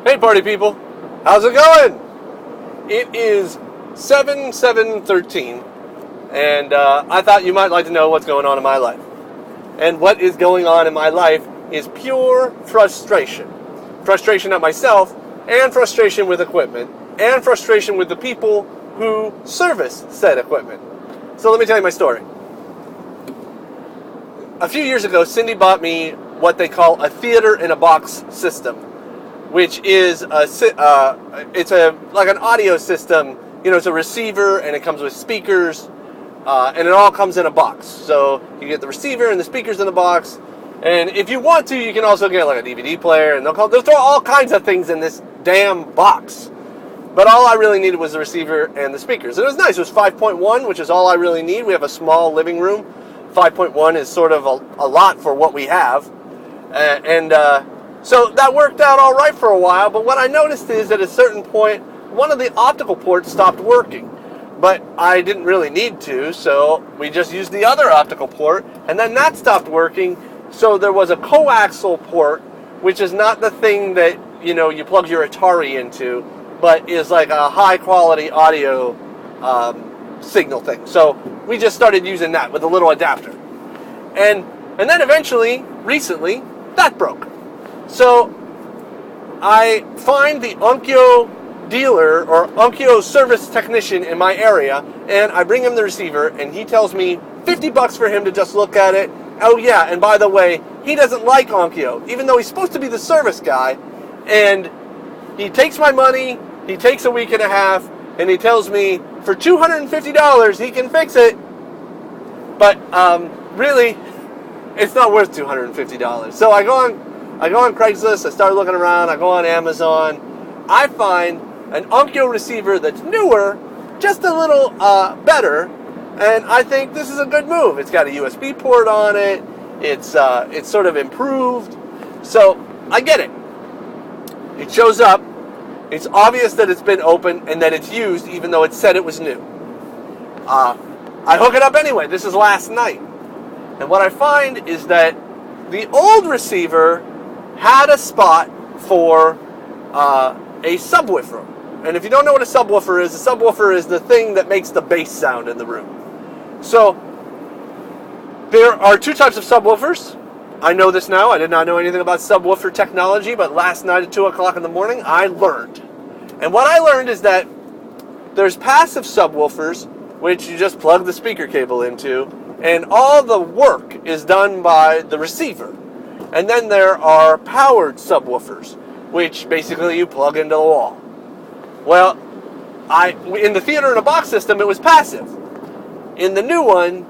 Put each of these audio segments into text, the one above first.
Hey party people, how's it going? It is 7/7/13, and I thought you might like to know what's going on in my life. And what is going on in my life is pure frustration. Frustration at myself, and frustration with equipment, and frustration with the people who service said equipment. So let me tell you my story. A few years ago, Cindy bought me what they call a theater-in-a-box system, which is like an audio system. You know, it's a receiver, and it comes with speakers, and it all comes in a box. So you get the receiver and the speakers in the box, and if you want to, you can also get like a DVD player, and they'll throw all kinds of things in this damn box. But all I really needed was the receiver and the speakers. And it was nice. It was 5.1, which is all I really need. We have a small living room. 5.1 is sort of a lot for what we have. So that worked out all right for a while, but what I noticed is at a certain point, one of the optical ports stopped working. But I didn't really need to, so we just used the other optical port, and then that stopped working, so there was a coaxial port, which is not the thing that, you know, you plug your Atari into, but is like a high-quality audio signal thing. So we just started using that with a little adapter. And then eventually, recently, that broke. So I find the Onkyo dealer or Onkyo service technician in my area, and I bring him the receiver, and he tells me $50 for him to just look at it. Oh yeah, and by the way, he doesn't like Onkyo, even though he's supposed to be the service guy, and he takes my money, he takes a week and a half, and he tells me for $250 he can fix it, but really, it's not worth $250. So I go on Craigslist, I start looking around, I go on Amazon, I find an Onkyo receiver that's newer, just a little better, and I think this is a good move. It's got a USB port on it, it's sort of improved, so I get it. It shows up, it's obvious that it's been opened and that it's used even though it said it was new. I hook it up anyway, this is last night, and what I find is that the old receiver had a spot for a subwoofer. And if you don't know what a subwoofer is the thing that makes the bass sound in the room. So there are two types of subwoofers. I know this now. I did not know anything about subwoofer technology, but last night at 2 o'clock in the morning, I learned. And what I learned is that there's passive subwoofers, which you just plug the speaker cable into, and all the work is done by the receiver. And then there are powered subwoofers, which basically you plug into the wall. Well, in the theater-in-a-box system, it was passive. In the new one,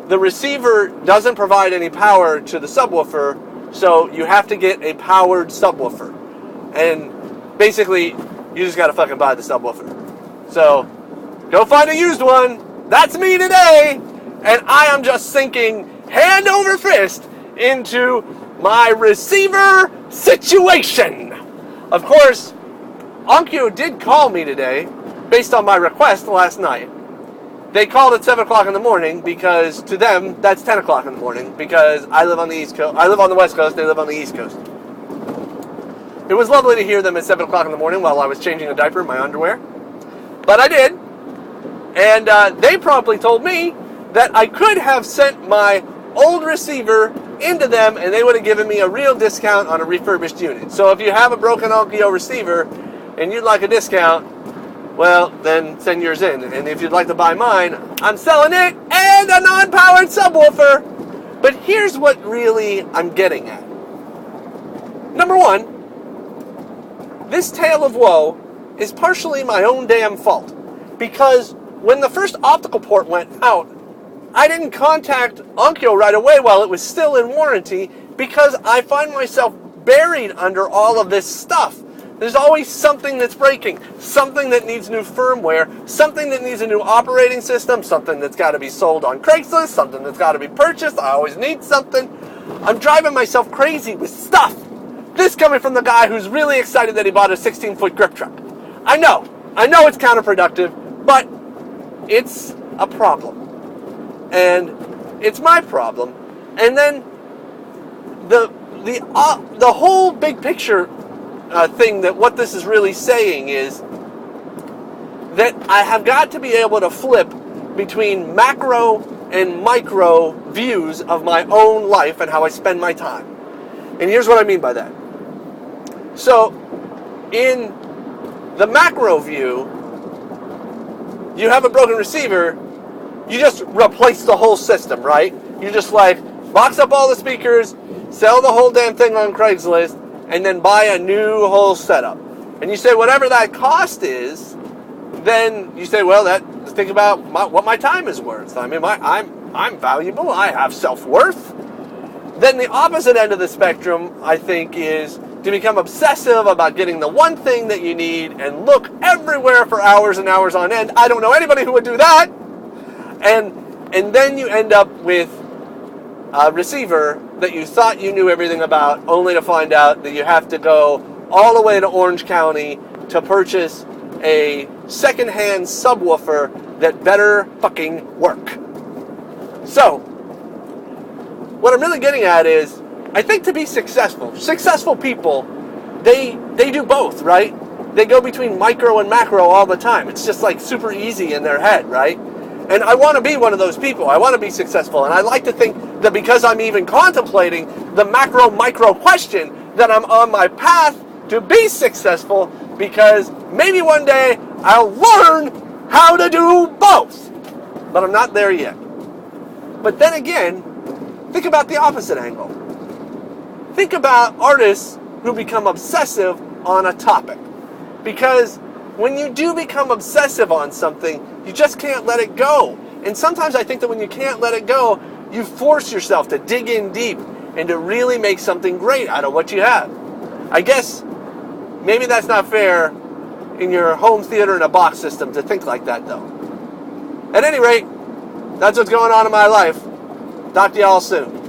the receiver doesn't provide any power to the subwoofer, so you have to get a powered subwoofer. And basically, you just gotta fucking buy the subwoofer. So, go find a used one. That's me today. And I am just sinking hand over fist into my receiver situation. Of course, Onkyo did call me today based on my request last night. They called at 7 o'clock in the morning because to them that's 10 o'clock in the morning because I live on the East Coast. I live on the West Coast, they live on the East Coast. It was lovely to hear them at 7 o'clock in the morning while I was changing a diaper in my underwear. But I did. And they promptly told me that I could have sent my old receiver into them and they would have given me a real discount on a refurbished unit. So if you have a broken Onkyo receiver and you'd like a discount, well, then send yours in. And if you'd like to buy mine, I'm selling it and a non-powered subwoofer. But here's what really I'm getting at. Number one, this tale of woe is partially my own damn fault. Because when the first optical port went out, I didn't contact Onkyo right away while it was still in warranty because I find myself buried under all of this stuff. There's always something that's breaking, something that needs new firmware, something that needs a new operating system, something that's got to be sold on Craigslist, something that's got to be purchased. I always need something. I'm driving myself crazy with stuff. This coming from the guy who's really excited that he bought a 16-foot grip truck. I know it's counterproductive, but it's a problem. And it's my problem. And then the whole big picture thing that what this is really saying is that I have got to be able to flip between macro and micro views of my own life and how I spend my time. And here's what I mean by that. So, in the macro view, you have a broken receiver, you just replace the whole system, right? You just like box up all the speakers, sell the whole damn thing on Craigslist, and then buy a new whole setup. And you say whatever that cost is, then you say, well, think about what my time is worth. I mean, I'm valuable. I have self-worth. Then the opposite end of the spectrum, I think, is to become obsessive about getting the one thing that you need and look everywhere for hours and hours on end. I don't know anybody who would do that. And then you end up with a receiver that you thought you knew everything about, only to find out that you have to go all the way to Orange County to purchase a secondhand subwoofer that better fucking work. So, what I'm really getting at is, I think to be successful people, they do both, right? They go between micro and macro all the time. It's just like super easy in their head, right? And I want to be one of those people. I want to be successful. And I like to think that because I'm even contemplating the macro-micro question, that I'm on my path to be successful, because maybe one day I'll learn how to do both. But I'm not there yet. But then again, think about the opposite angle. Think about artists who become obsessive on a topic. Because when you do become obsessive on something, you just can't let it go. And sometimes I think that when you can't let it go, you force yourself to dig in deep and to really make something great out of what you have. I guess maybe that's not fair in your home theater in a box system to think like that, though. At any rate, that's what's going on in my life. Talk to y'all soon.